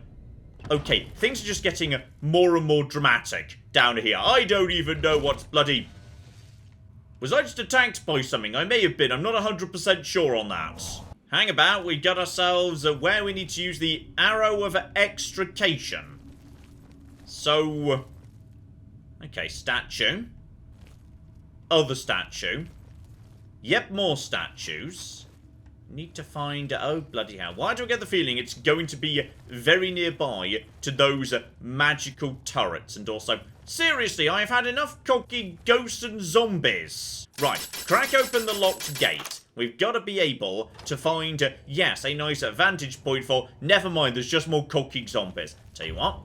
Okay, things are just getting more and more dramatic down here. I don't even know what's bloody... Was I just attacked by something? I may have been. I'm not 100% sure on that. Hang about. We got ourselves where we need to use the arrow of extrication. So... Okay, statue. Other statue. Yep, more statues. Need to find... Oh, bloody hell. Why do I get the feeling it's going to be very nearby to those magical turrets? And also... Seriously, I've had enough cocky ghosts and zombies. Right, crack open the locked gate. We've got to be able to find, yes, a nice vantage point for... Never mind, there's just more cocky zombies. Tell you what.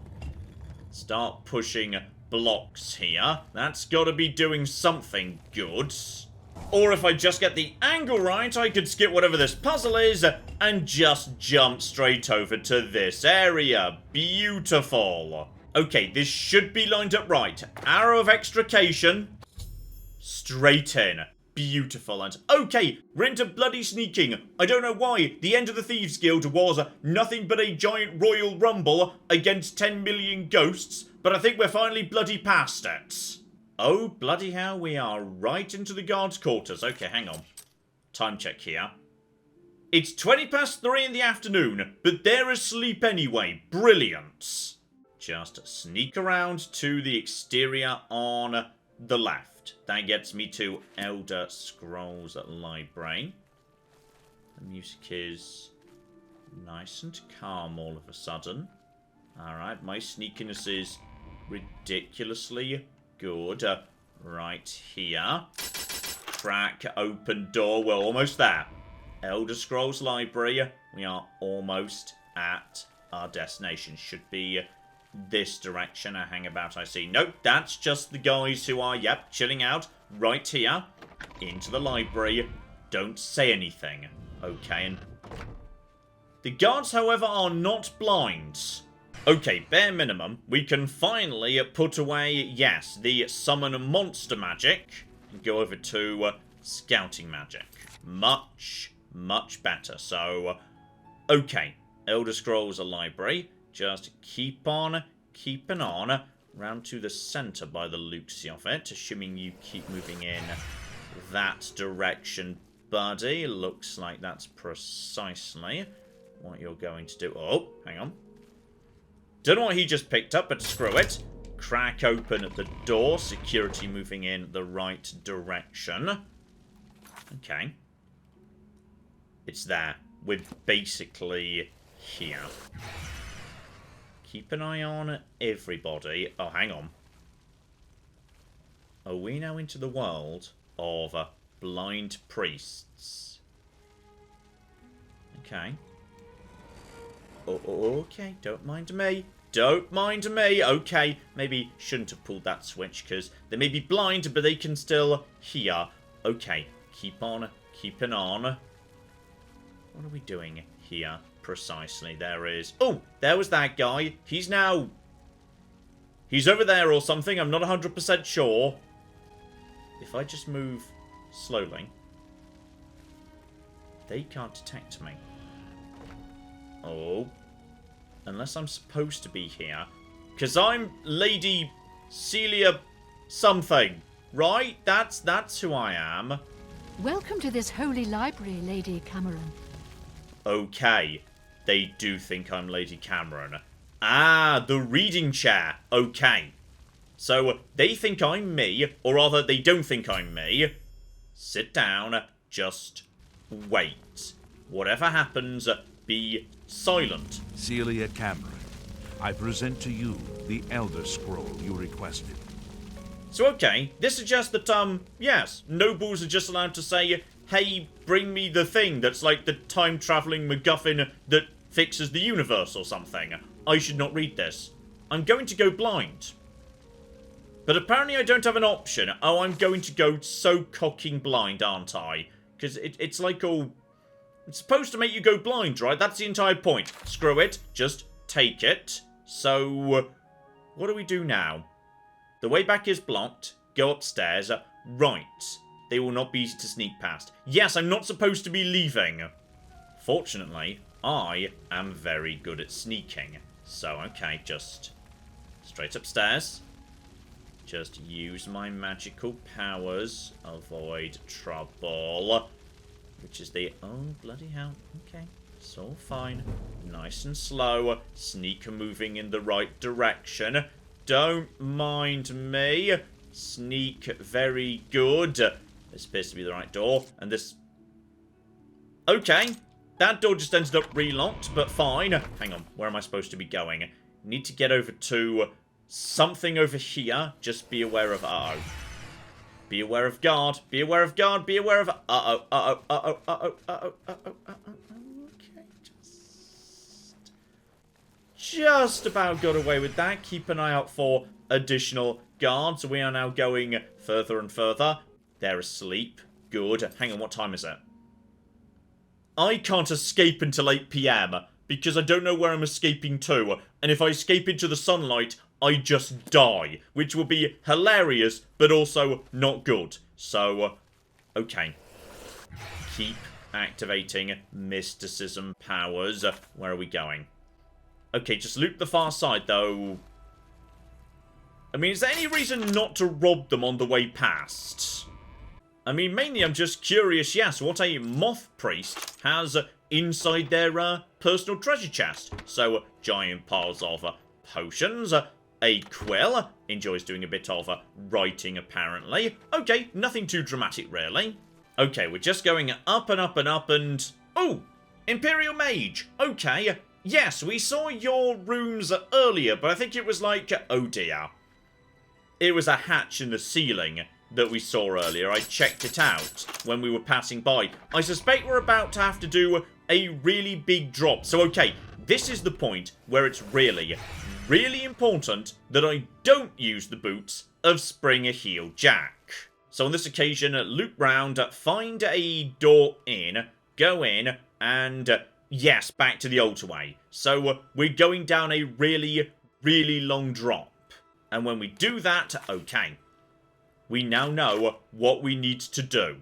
Start pushing blocks here. That's got to be doing something good. Or if I just get the angle right, I could skip whatever this puzzle is and just jump straight over to this area. Beautiful. Okay, this should be lined up right. Arrow of extrication. Straight in. Beautiful. And okay, we're into bloody sneaking. I don't know why. The end of the Thieves Guild was nothing but a giant royal rumble against 10 million ghosts, but I think we're finally bloody past it. Oh, bloody hell, we are right into the guards' quarters. Okay, hang on. Time check here. It's 3:20 in the afternoon, but they're asleep anyway. Brilliant. Just sneak around to the exterior on the left. That gets me to Elder Scrolls Library. The music is nice and calm all of a sudden. Alright, my sneakiness is ridiculously good. Right here. Crack open door. We're almost there. Elder Scrolls Library. We are almost at our destination. Should be... this direction. A hangabout I see. Nope, that's just the guys who are, yep, chilling out right here. Into the library. Don't say anything. Okay, and... the guards, however, are not blind. Okay, bare minimum, we can finally put away, yes, the summon monster magic. And go over to scouting magic. Much, much better. So, okay, Elder Scrolls Library. Just keep on keeping on. Round to the centre by the looks of it. Assuming you keep moving in that direction, buddy. Looks like that's precisely what you're going to do. Oh, hang on. Don't know what he just picked up, but screw it. Crack open the door. Security moving in the right direction. Okay. It's there. We're basically here. Keep an eye on everybody. Oh, hang on. Are we now into the world of blind priests? Okay. Oh, okay. Don't mind me. Don't mind me. Okay. Maybe shouldn't have pulled that switch because they may be blind, but they can still hear. Okay. Keep on keeping on. What are we doing here precisely? There is... Oh, there was that guy. He's now... He's over there or something. I'm not 100% sure. If I just move slowly, they can't detect me. Oh. Unless I'm supposed to be here. Because I'm Lady Celia something. Right? That's who I am. Welcome to this holy library, Lady Cameron. Okay. They do think I'm Lady Cameron. Ah, the reading chair. Okay. So, they think I'm me, or rather, they don't think I'm me. Sit down. Just wait. Whatever happens, be silent. Celia Cameron, I present to you the Elder Scroll you requested. So, okay, this suggests that, yes, nobles are just allowed to say, hey, bring me the thing that's like the time-travelling MacGuffin that fixes the universe or something. I should not read this. I'm going to go blind. But apparently I don't have an option. Oh, I'm going to go so cocking blind, aren't I? Because it's like all... It's supposed to make you go blind, right? That's the entire point. Screw it. Just take it. So, what do we do now? The way back is blocked. Go upstairs. Right. They will not be easy to sneak past. Yes, I'm not supposed to be leaving. Fortunately, I am very good at sneaking. So, okay, just straight upstairs. Just use my magical powers. Avoid trouble. Which is the... Oh, bloody hell. Okay. It's all fine. Nice and slow. Sneaker moving in the right direction. Don't mind me. Sneak very good. This appears to be the right door. And this... Okay. That door just ended up relocked, but fine. Hang on. Where am I supposed to be going? Need to get over to something over here. Just be aware of... Uh-oh. Be aware of guard. Be aware of guard. Be aware of... Uh-oh. Uh-oh. Uh-oh. Uh-oh. Uh-oh. Uh-oh. Uh-oh. Okay. Just about got away with that. Keep an eye out for additional guards. We are now going further and further. They're asleep. Good. Hang on. What time is it? I can't escape until 8 PM. Because I don't know where I'm escaping to. And if I escape into the sunlight... I just die, which will be hilarious, but also not good. So, okay. Keep activating mysticism powers. Where are we going? Okay, just loop the far side, though. I mean, is there any reason not to rob them on the way past? I mean, mainly I'm just curious, yes, what a moth priest has inside their personal treasure chest. So, giant piles of potions. A quill. Enjoys doing a bit of writing, apparently. Okay, nothing too dramatic, really. Okay, we're just going up and up and up and... Oh! Imperial Mage! Okay. Yes, we saw your rooms earlier, but I think it was like... Oh, dear. It was a hatch in the ceiling that we saw earlier. I checked it out when we were passing by. I suspect we're about to have to do a really big drop. So, okay, this is the point where it's really important that I don't use the boots of Springer Heel Jack. So on this occasion, loop round, find a door in, go in, and yes, back to the altar way. So we're going down a really long drop. And when we do that, okay, we now know what we need to do.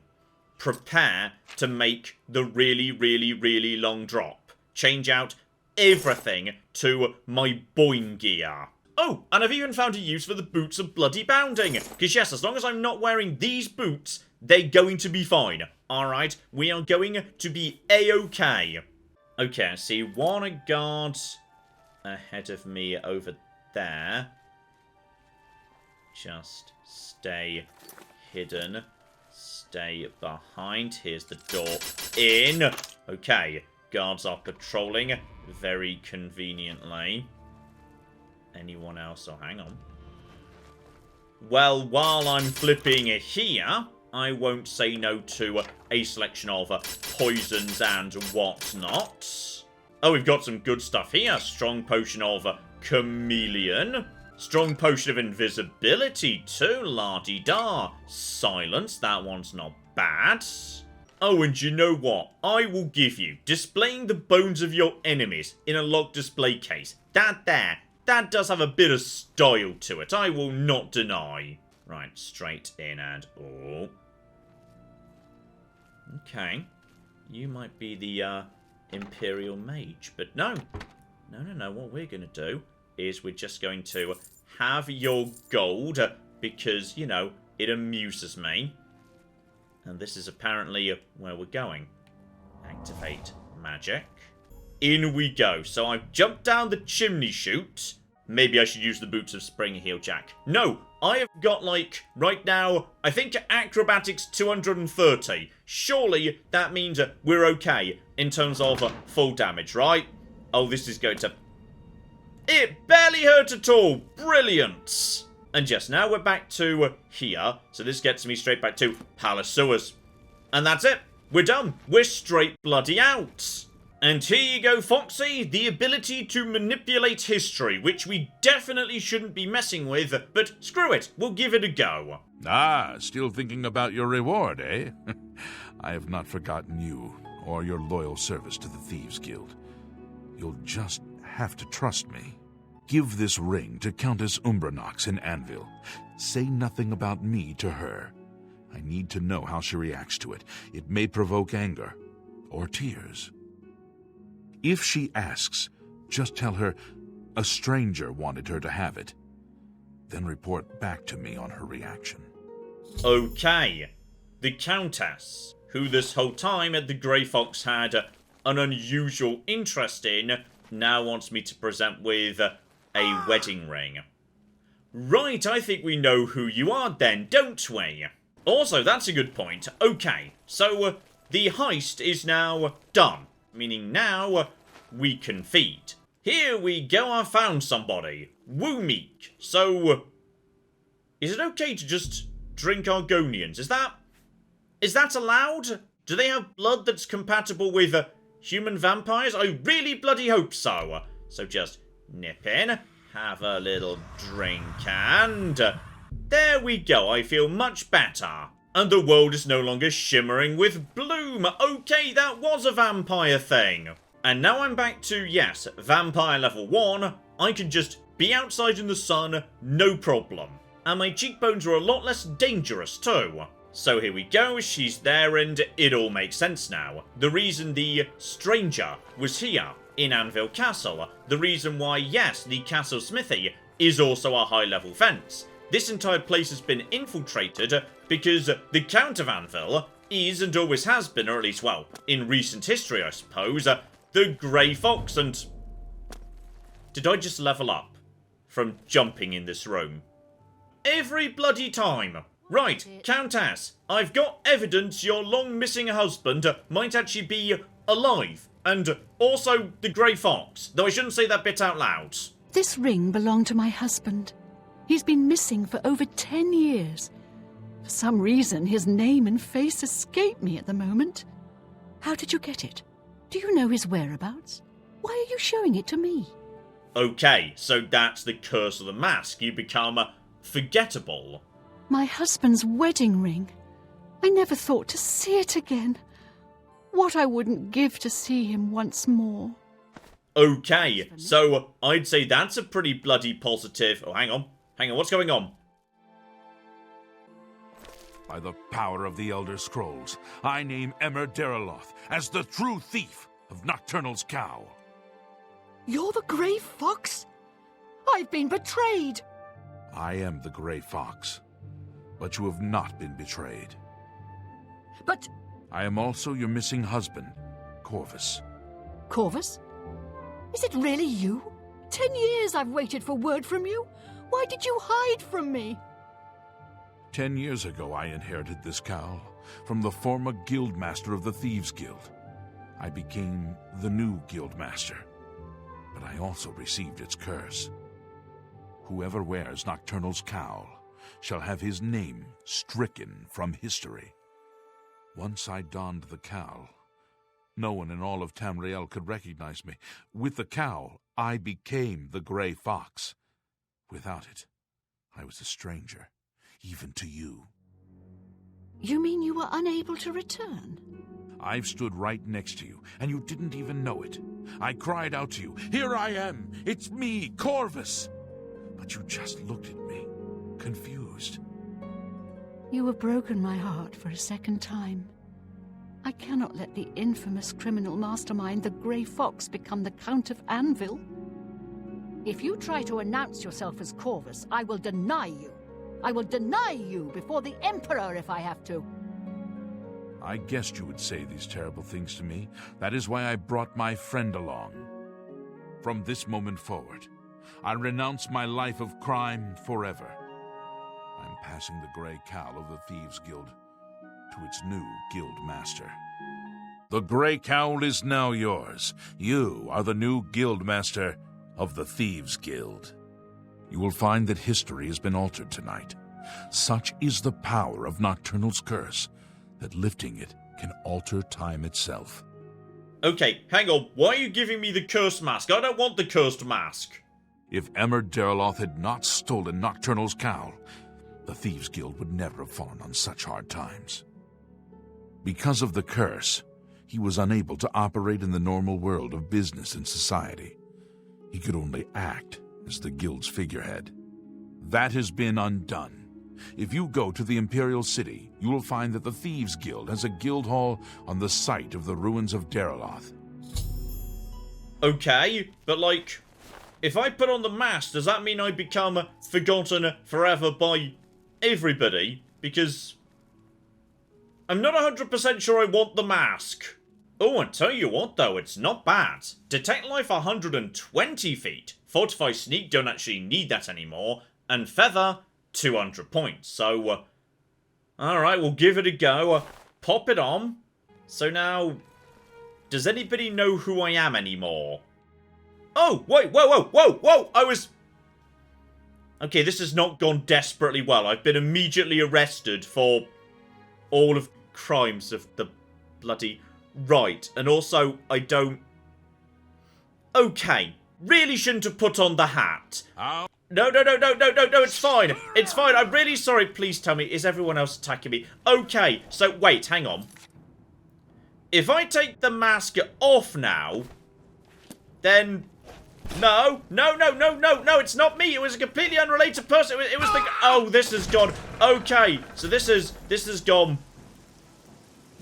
Prepare to make the really long drop. Change out everything to my boing gear. Oh, and I've even found a use for the boots of bloody bounding. Because yes, as long as I'm not wearing these boots, they're going to be fine. Alright, we are going to be a-okay. Okay, I see one guard ahead of me over there. Just stay hidden. Stay behind. Here's the door in. Okay, guards are patrolling very conveniently. Anyone else? Oh, hang on. Well, while I'm flipping here, I won't say no to a selection of poisons and whatnot. Oh, we've got some good stuff here. Strong potion of chameleon. Strong potion of invisibility too, la-di-da. Silence, that one's not bad. Oh, and you know what? I will give you displaying the bones of your enemies in a locked display case. That does have a bit of style to it, I will not deny. Right, straight in and... oh. Okay. You might be the Imperial Mage, but no. No. What we're going to do is we're just going to have your gold because, you know, it amuses me. And this is apparently where we're going. Activate magic. In we go. So I've jumped down the chimney chute. Maybe I should use the boots of Spring Heel Jack. No, I have got, like, right now, I think acrobatics 230. Surely that means we're okay in terms of full damage, right? Oh, this is going to... It barely hurt at all. Brilliant. And yes, now we're back to here. So this gets me straight back to Palace Sewers. And that's it. We're done. We're straight bloody out. And here you go, Foxy, the ability to manipulate history, which we definitely shouldn't be messing with, but screw it, we'll give it a go. Ah, still thinking about your reward, eh? I have not forgotten you, or your loyal service to the Thieves Guild. You'll just have to trust me. Give this ring to Countess Umbranox in Anvil. Say nothing about me to her. I need to know how she reacts to it. It may provoke anger, or tears. If she asks, just tell her a stranger wanted her to have it. Then report back to me on her reaction. Okay. The Countess, who this whole time the Grey Fox had an unusual interest in, now wants me to present with a wedding ring. Right, I think we know who you are then, don't we? Also, that's a good point. Okay, so the heist is now done. Meaning now, we can feed. Here we go, I found somebody. Woomeek. So, is it okay to just drink Argonians? Is that allowed? Do they have blood that's compatible with human vampires? I really bloody hope so. So just nip in, have a little drink, and... there we go, I feel much better. And the world is no longer shimmering with bloom. Okay, that was a vampire thing. And now I'm back to, yes, vampire level 1. I can just be outside in the sun, no problem. And my cheekbones are a lot less dangerous too. So here we go, she's there and it all makes sense now. The reason the stranger was here in Anvil Castle. The reason why, yes, the castle smithy is also a high level fence. This entire place has been infiltrated because the Count of Anvil is and always has been, or at least, well, in recent history, I suppose, the Grey Fox. And did I just level up from jumping in this room? Every bloody time. Right, Countess, I've got evidence your long missing husband might actually be alive. And also the Grey Fox, though I shouldn't say that bit out loud. This ring belonged to my husband. He's been missing for over 10 years. For some reason, his name and face escape me at the moment. How did you get it? Do you know his whereabouts? Why are you showing it to me? Okay, so that's the curse of the mask. You become forgettable. My husband's wedding ring. I never thought to see it again. What I wouldn't give to see him once more. Okay, so I'd say that's a pretty bloody positive... Oh, hang on, what's going on? By the power of the Elder Scrolls, I name Emmer Deriloth as the true thief of Nocturnal's cow. You're the Grey Fox? I've been betrayed. I am the Grey Fox, but you have not been betrayed. But... I am also your missing husband, Corvus. Corvus? Is it really you? 10 years I've waited for word from you. Why did you hide from me? 10 years ago, I inherited this cowl from the former guildmaster of the Thieves Guild. I became the new guildmaster, but I also received its curse. Whoever wears Nocturnal's cowl shall have his name stricken from history. Once I donned the cowl, no one in all of Tamriel could recognize me. With the cowl, I became the Grey Fox. Without it, I was a stranger, even to you. You mean you were unable to return? I've stood right next to you, and you didn't even know it. I cried out to you, "Here I am! It's me, Corvus!" But you just looked at me, confused. You have broken my heart for a second time. I cannot let the infamous criminal mastermind, the Grey Fox, become the Count of Anvil. If you try to announce yourself as Corvus, I will deny you. I will deny you before the Emperor if I have to. I guessed you would say these terrible things to me. That is why I brought my friend along. From this moment forward, I renounce my life of crime forever. I'm passing the Grey Cowl of the Thieves Guild to its new guild master. The Grey Cowl is now yours. You are the new guild master of the Thieves Guild. You will find that history has been altered tonight. Such is the power of Nocturnal's curse that lifting it can alter time itself. Okay, hang on. Why are you giving me the cursed mask? I don't want the cursed mask. If Emmer Derloth had not stolen Nocturnal's cowl, the Thieves Guild would never have fallen on such hard times. Because of the curse, he was unable to operate in the normal world of business and society. He could only act as the Guild's figurehead. That has been undone. If you go to the Imperial City, you will find that the Thieves Guild has a guild hall on the site of the ruins of Derloth. Okay, but like, if I put on the mask, does that mean I become forgotten forever by everybody? Because I'm not 100% sure I want the mask. Oh, and tell you what though, it's not bad. Detect life 120 feet. Fortify sneak, don't actually need that anymore. And feather, 200 points. So, alright, we'll give it a go. Pop it on. So now, does anybody know who I am anymore? Oh, wait, whoa, I was... Okay, this has not gone desperately well. I've been immediately arrested for all of crimes of the bloody right. And also, I don't... Okay, really shouldn't have put on the hat. No, it's fine. It's fine, I'm really sorry. Please tell me, is everyone else attacking me? Okay, so wait, hang on. If I take the mask off now, then... No, it's not me. It was a completely unrelated person. It was the... Oh, this has gone. Okay, so this has gone.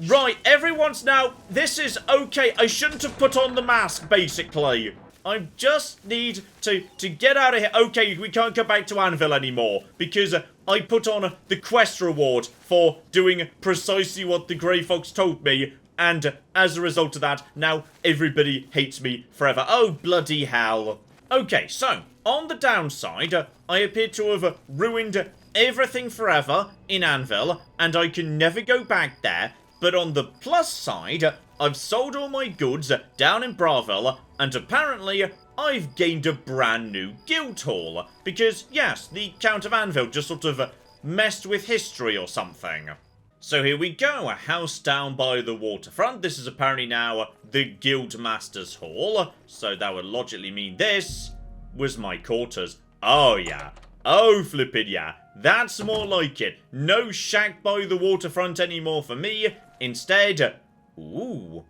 Right, everyone's now... This is okay. I shouldn't have put on the mask, basically. I just need to get out of here. Okay, we can't go back to Anvil anymore because I put on the quest reward for doing precisely what the Grey Fox told me. And as a result of that, now everybody hates me forever. Oh, bloody hell. Okay, so, on the downside, I appear to have ruined everything forever in Anvil, and I can never go back there. But on the plus side, I've sold all my goods down in Bravil, and apparently I've gained a brand new guild hall. Because, yes, the Count of Anvil just sort of messed with history or something. So here we go, a house down by the waterfront. This is apparently now the Guildmaster's Hall. So that would logically mean this was my quarters. Oh yeah. Oh flippin' yeah. That's more like it. No shack by the waterfront anymore for me. Instead, ooh,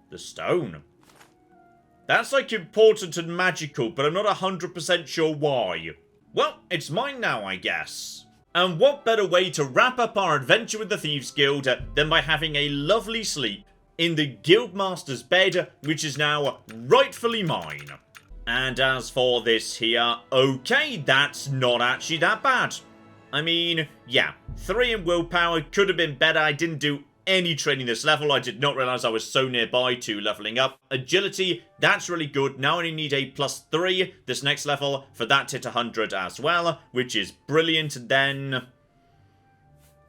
the stone. That's like important and magical, but I'm not 100% sure why. Well, it's mine now, I guess. And what better way to wrap up our adventure with the Thieves Guild than by having a lovely sleep in the Guildmaster's bed, which is now rightfully mine. And as for this here, okay, that's not actually that bad. I mean, yeah, 3 in willpower could have been better. I didn't do any training this level. I did not realise I was so nearby to levelling up. Agility, that's really good. Now I only need a +3 this next level for that to hit 100 as well, which is brilliant. Then,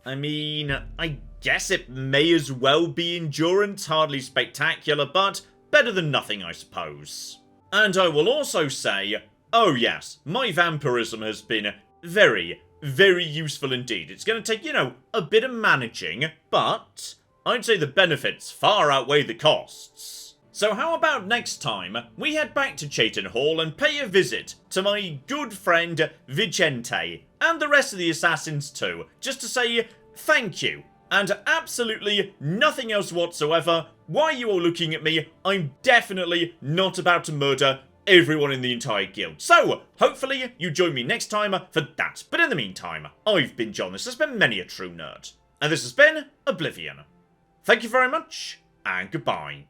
I mean, I guess it may as well be endurance. Hardly spectacular, but better than nothing, I suppose. And I will also say, oh yes, my vampirism has been very, very useful indeed. It's going to take, you know, a bit of managing, but I'd say the benefits far outweigh the costs. So how about next time we head back to Chayton Hall and pay a visit to my good friend Vicente, and the rest of the assassins too, just to say thank you, and absolutely nothing else whatsoever. Why are you all looking at me? I'm definitely not about to murder everyone in the entire guild. So, hopefully you join me next time for that. But in the meantime, I've been John, this has been Many a True Nerd, and this has been Oblivion. Thank you very much, and goodbye.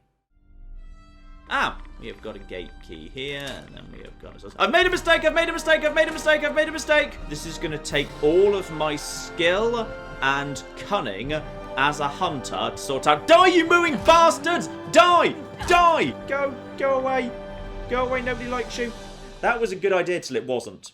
We have got a gate key here, and then we have got... I've made a mistake, I've made a mistake, I've made a mistake, I've made a mistake! This is going to take all of my skill and cunning as a hunter to sort out... Die, you mooing bastards! Die! Die! Go away. Go away, nobody likes you. That was a good idea till it wasn't.